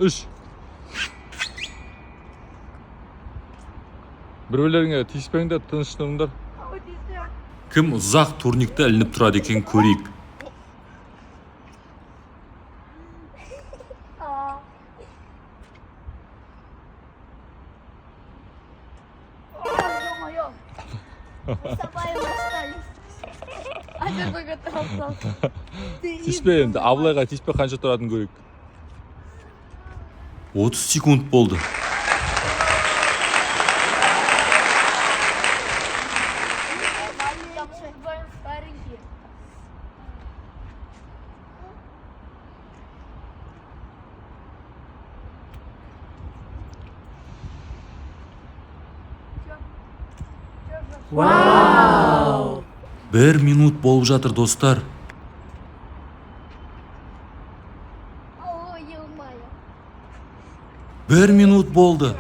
3. Birbirleriңе тиіспеңдер, тыныштыңдар. Кім ұзақ турникте ілініп тұрады екен көрейік. Тиіспе енді, Абылайға тиіспе, қанша тұратынын көрейік. 30 секунд болды. Вау! 1 минут болып жатыр, достар. Ой, ё-моё. 1 минут болды.